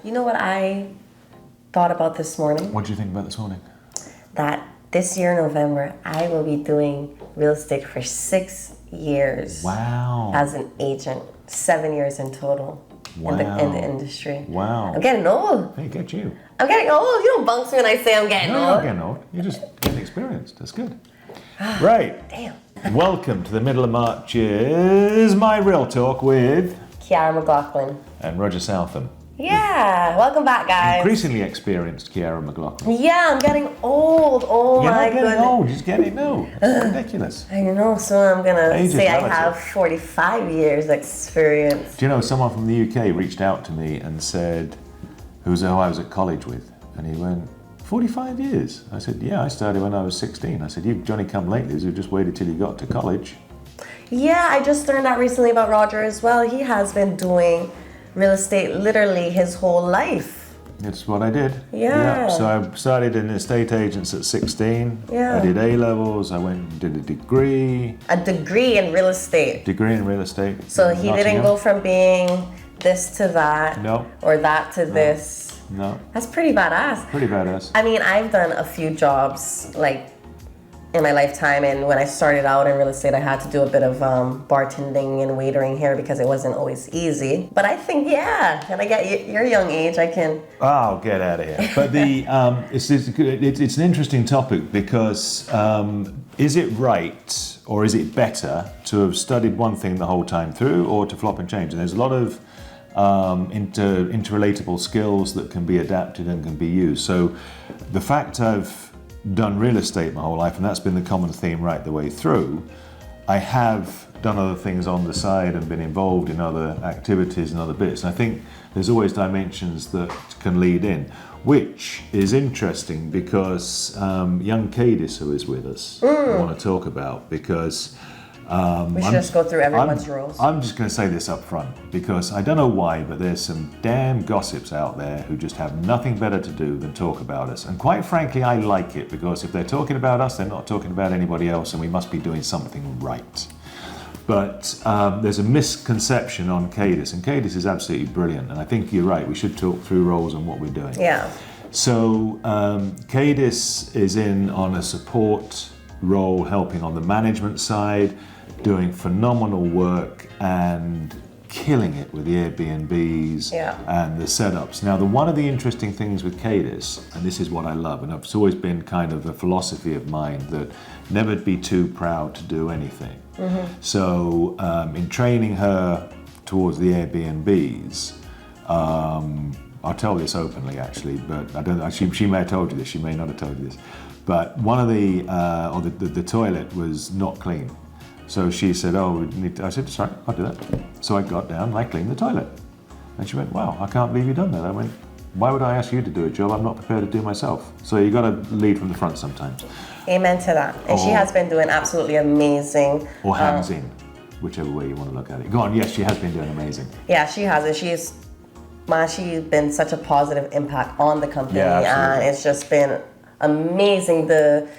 You know what I thought about this morning? What do you think about this morning? That this year, November, I will be doing real estate for 6 years. Wow. As an agent, 7 years in total in the industry. Wow. I'm getting old. Hey, get you. I'm getting old. You don't bunk me when I say I'm getting No, old. you're not getting old. You're just getting experienced. That's good. Right. Damn. Welcome to the middle of March's MyRealTalk with Kiara McLaughlin. and Roger Southam. Yeah, welcome back, guys. Increasingly experienced Kiara McLaughlin. Yeah, I'm getting old. Oh You're my not getting goodness. old. You're just getting old. It's ridiculous. I know, so I'm gonna Age is say I relative. have 45 years experience. Do you know, someone from the UK reached out to me and said, who I was at college with, and he went, 45 years? I said, yeah, I started when I was 16. I said, you've Johnny come lately, you just waited till you got to college. Yeah, I just learned out recently about Roger as well. He has been doing real estate literally his whole life. That's what I did. Yeah. So I started in estate agents at 16. Yeah. I did A-levels, I went and did a degree. A degree in real estate. Degree in real estate. So in he didn't Nottingham. go from being this to that. No. Or that to this. No, That's pretty badass. pretty badass. I mean, I've done a few jobs like in my lifetime, and when I started out in real estate, I had to do a bit of bartending and waitering here because it wasn't always easy. But I think, yeah, when I get your young age, I can. Oh, get out of here. But the it's an interesting topic because is it right or is it better to have studied one thing the whole time through or to flop and change? And there's a lot of interrelatable skills that can be adapted and can be used. So the fact I've done real estate my whole life, and that's been the common theme right the way through, I have done other things on the side and been involved in other activities and other bits. And I think there's always dimensions that can lead in, which is interesting because young Cadis, who is with us, I want to talk about because We should just go through everyone's roles. I'm just going to say this up front because I don't know why, but there's some damn gossips out there who just have nothing better to do than talk about us. And quite frankly, I like it because if they're talking about us, they're not talking about anybody else, and we must be doing something right. But there's a misconception on Cadis, and Cadis is absolutely brilliant. And I think you're right, we should talk through roles and what we're doing. Yeah. So Cadis is in on a support role, helping on the management side, doing phenomenal work and killing it with the Airbnbs and the setups. Now, one of the interesting things with Cadis, and this is what I love, and it's always been kind of a philosophy of mine, that never be too proud to do anything. So in training her towards the Airbnbs, I'll tell this openly actually, but I don't. She may have told you this, she may not have told you this, but one of the toilet was not clean. So she said, oh, we need to, I said, sorry, I'll do that. So I got down and I cleaned the toilet. And she went, wow, I can't believe you've done that. I went, why would I ask you to do a job I'm not prepared to do myself? So you got to lead from the front sometimes. Amen to that. And she has been doing absolutely amazing. Or hands in, whichever way you want to look at it. Go on, yes, she has been doing amazing. Yeah, she has. And she's been such a positive impact on the company. Yeah, and it's just been amazing. The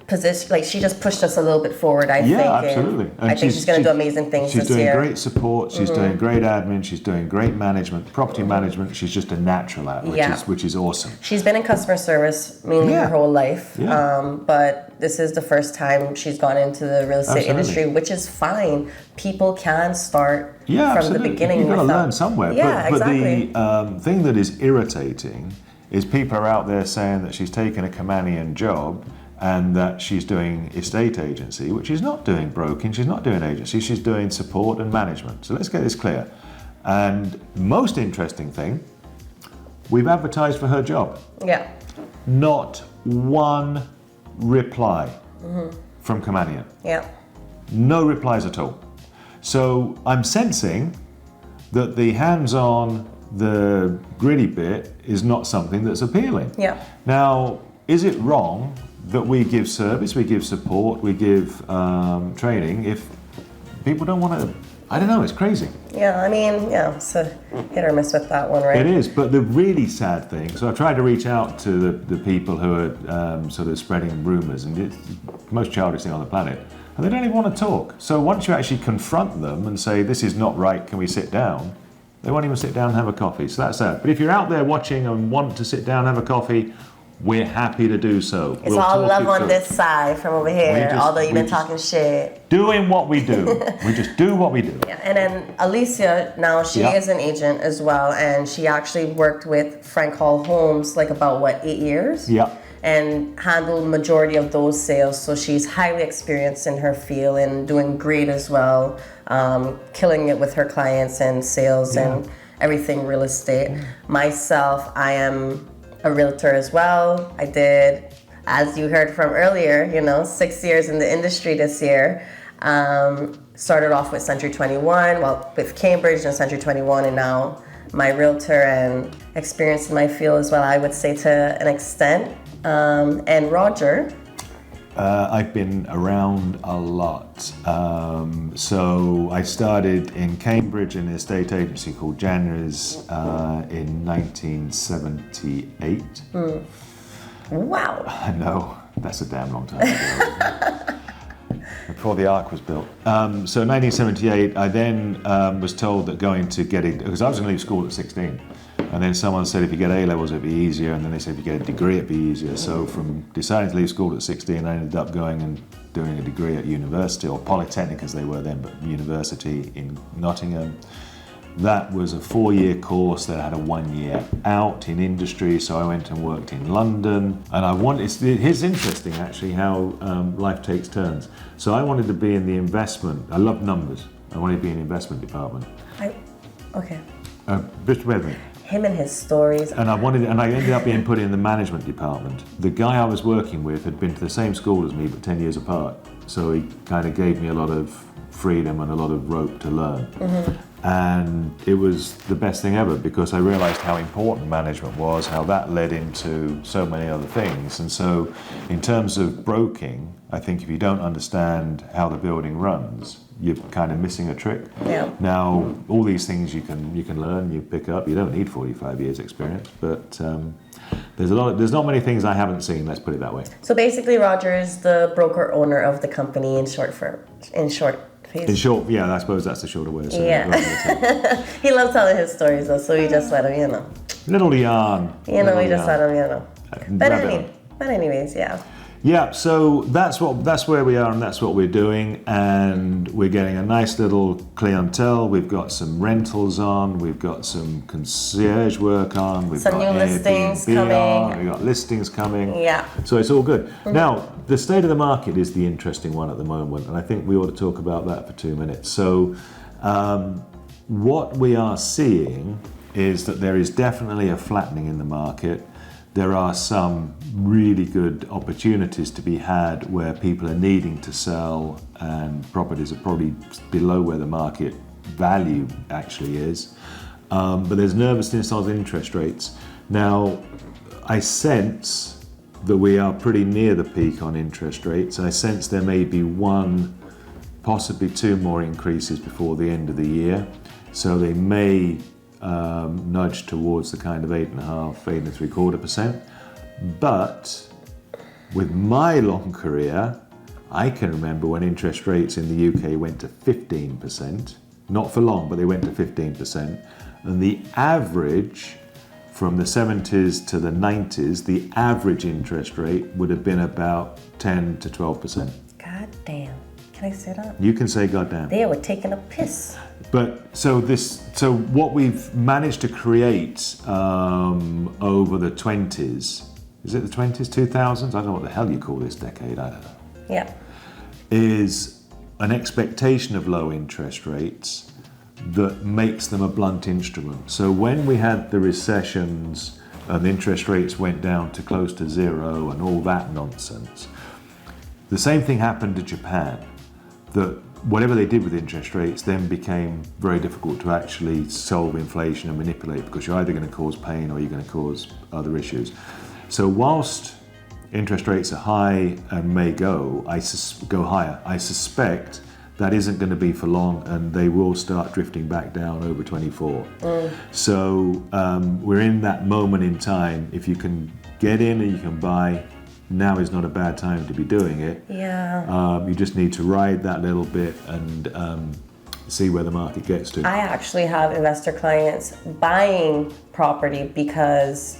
position, like, she just pushed us a little bit forward, I think. Yeah, absolutely. And I think she's going to do amazing things this year. She's doing great support, she's doing great admin, she's doing great management, property management. She's just a natural at it, which is awesome. She's been in customer service mainly her whole life, Yeah. but this is the first time she's gone into the real estate industry, which is fine. People can start from the beginning. You've got to learn somewhere. Yeah, exactly. But the thing that is irritating is people are out there saying that she's taken a Kamanian job and that she's doing estate agency, which she's not doing broking, she's not doing agency, she's doing support and management. So let's get this clear. And most interesting thing, we've advertised for her job. Yeah. Not one reply from Kamanian. Yeah. No replies at all. So I'm sensing that the hands-on, the gritty bit is not something that's appealing. Yeah. Now, is it wrong that we give service, we give support, we give training if people don't want to? I don't know, it's crazy. Yeah, I mean, it's a hit or miss with that one, right? It is, but the really sad thing, so I tried to reach out to the people who are sort of spreading rumours, and it's the most childish thing on the planet, and they don't even want to talk. So once you actually confront them and say, this is not right, can we sit down? They won't even sit down and have a coffee. So that's sad. But if you're out there watching and want to sit down and have a coffee, we're happy to do so. It's all love on this side from over here, although you've been talking shit. Doing what we do. We just do what we do. Yeah. And then Alicia, now she is an agent as well, and she actually worked with Frank Hall Holmes like about 8 years? Yeah. And handled majority of those sales. So she's highly experienced in her field and doing great as well, killing it with her clients and sales and everything real estate. Myself, I am a realtor as well. I did, as you heard from earlier, 6 years in the industry this year. Started off with Century 21, with Cambridge and Century 21, and now MyRealTalk, and experience in my field as well, I would say, to an extent. And Roger? I've been around a lot. So I started in Cambridge in an estate agency called Janner's in 1978. Wow. I know, that's a damn long time ago. Before the Ark was built. So in 1978, I then was told that going to get it, because I was going to leave school at 16. And then someone said if you get A-levels it'd be easier, and then they said if you get a degree it'd be easier. So from deciding to leave school at 16, I ended up going and doing a degree at university, or Polytechnic as they were then, but university in Nottingham. That was a 4-year course that had a 1 year out in industry, so I went and worked in London. And it's interesting actually how life takes turns. So I wanted to be in the investment, I love numbers, I wanted to be in the investment department. Okay. Just with me. Him and his stories. And I ended up being put in the management department. The guy I was working with had been to the same school as me, but 10 years apart. So he kind of gave me a lot of freedom and a lot of rope to learn. And it was the best thing ever, because I realized how important management was, how that led into so many other things. And so in terms of broking, I think if you don't understand how the building runs, you're kind of missing a trick. Yeah. Now, all these things you can learn, you pick up. You don't need 45 years experience, but there's not many things I haven't seen, let's put it that way. So basically Roger is the broker owner of the company in short. In short, yeah, I suppose that's the shorter way of saying it. He loves telling his stories though, so we just let him, Little yarn. We just let him, But anyways, yeah. Yeah, so that's where we are, and that's what we're doing, and we're getting a nice little clientele. We've got some rentals on, we've got some concierge work on, we've some got new listings Airbnb coming. on, we've got listings coming. Yeah. So it's all good. Now, the state of the market is the interesting one at the moment, and I think we ought to talk about that for 2 minutes. So what we are seeing is that there is definitely a flattening in the market. There are some really good opportunities to be had where people are needing to sell and properties are probably below where the market value actually is. But there's nervousness on interest rates. Now, I sense that we are pretty near the peak on interest rates. I sense there may be 1, possibly 2 more increases before the end of the year. So they may nudge towards the kind of 8.5%, 8.75%. But with my long career, I can remember when interest rates in the UK went to 15%, not for long, but they went to 15%. And the average from the 70s to the 90s, the average interest rate would have been about 10 to 12%. God damn. Can I say that? You can say goddamn. They were taking a piss. But so what we've managed to create over the 20s, is it the 20s, 2000s? I don't know what the hell you call this decade, I don't know. Yeah. Is an expectation of low interest rates that makes them a blunt instrument. So when we had the recessions and interest rates went down to close to 0 and all that nonsense, the same thing happened to Japan, that whatever they did with interest rates then became very difficult to actually solve inflation and manipulate, because you're either going to cause pain or you're going to cause other issues. So whilst interest rates are high and may go higher, I suspect that isn't going to be for long, and they will start drifting back down over 24. So we're in that moment in time. If you can get in and you can buy, now is not a bad time to be doing it. Yeah. You just need to ride that little bit and see where the market gets to. I actually have investor clients buying property because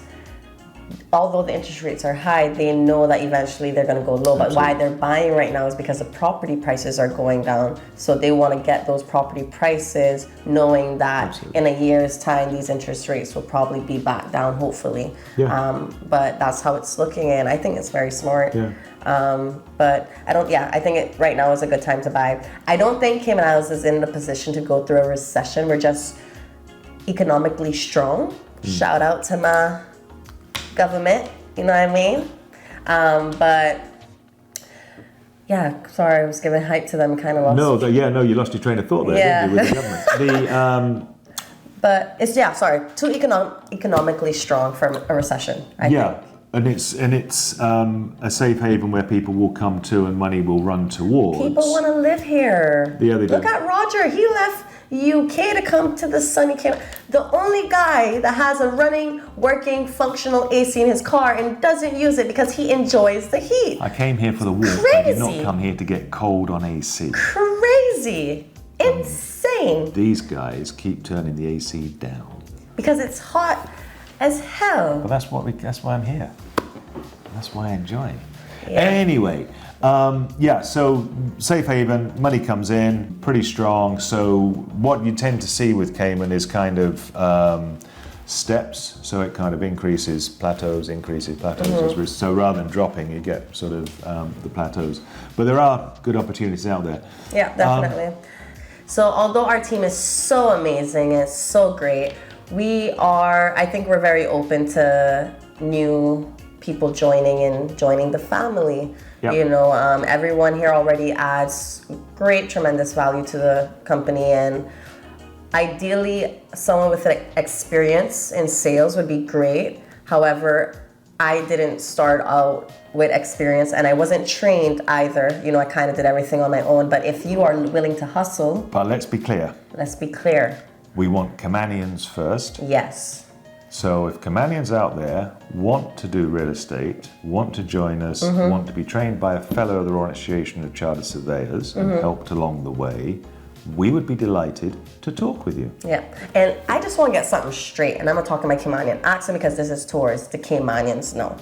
although the interest rates are high, they know that eventually they're going to go low. But why they're buying right now is because the property prices are going down. So they want to get those property prices knowing that in a year's time, these interest rates will probably be back down, hopefully. Yeah. But that's how it's looking, and I think it's very smart. Yeah. But I think right now is a good time to buy. I don't think Cayman Islands is in the position to go through a recession. We're just economically strong. Shout out to my government, you know what I mean? But yeah, sorry, I was giving hype to them, kind of lost. No, you lost your train of thought there, didn't you, with the government? But it's too economically strong for a recession. I think. And it's a safe haven where people will come to and money will run towards. People want to live here. Yeah, they do. Look at Roger. He left UK to come to the sunny Cayman. The only guy that has a running, working, functional AC in his car and doesn't use it because he enjoys the heat. I came here for the warmth. I did not come here to get cold on AC. Crazy. Insane. These guys keep turning the AC down. Because it's hot as hell. But that's why I'm here. That's why I enjoy it. Yeah. Anyway, so safe haven, money comes in, pretty strong. So what you tend to see with Cayman is kind of steps. So it kind of increases, plateaus. So rather than dropping, you get sort of the plateaus. But there are good opportunities out there. Yeah, definitely. So although our team is so amazing, it's so great, I think we're very open to new people joining the family. Yep. You know, everyone here already adds tremendous value to the company, and ideally someone with experience in sales would be great. However, I didn't start out with experience and I wasn't trained either. You know, I kind of did everything on my own, but if you are willing to hustle. But let's be clear. We want Caymanians first. Yes. So if Caymanians out there want to do real estate, want to join us, want to be trained by a fellow of the Royal Association of Chartered Surveyors and helped along the way, we would be delighted to talk with you. Yeah, and I just want to get something straight, and I'm going to talk to my Caymanian accent because this is towards the Caymanians know.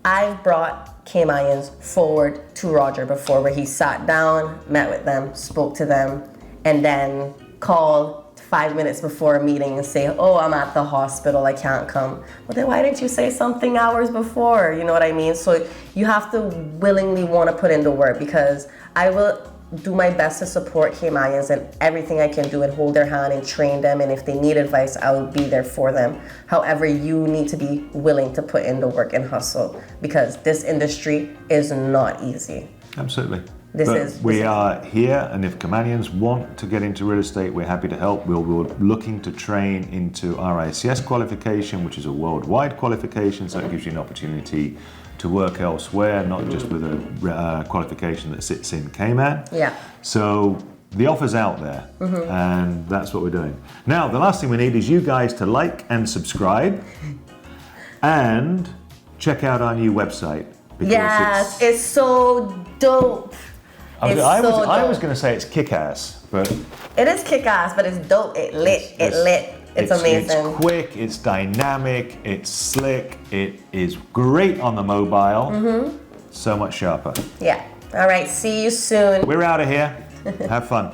I've brought Caymanians forward to Roger before where he sat down, met with them, spoke to them, and then called 5 minutes before a meeting and say, oh, I'm at the hospital, I can't come. Well, then why didn't you say something hours before? You know what I mean? So you have to willingly want to put in the work, because I will do my best to support Caymanians and everything I can do and hold their hand and train them. And if they need advice, I will be there for them. However, you need to be willing to put in the work and hustle, because this industry is not easy. Absolutely. We are here, and if Caymanians want to get into real estate, we're happy to help. We're looking to train into RICS qualification, which is a worldwide qualification, so it gives you an opportunity to work elsewhere, not just with a qualification that sits in Cayman. Yeah. So the offer's out there, and that's what we're doing. Now, the last thing we need is you guys to like and subscribe, and check out our new website. Yes, it's so dope. I was going to say it's kick-ass, but it is kick-ass, but it's dope. It's lit. It's amazing. It's quick. It's dynamic. It's slick. It is great on the mobile. So much sharper. Yeah. All right. See you soon. We're out of here. Have fun.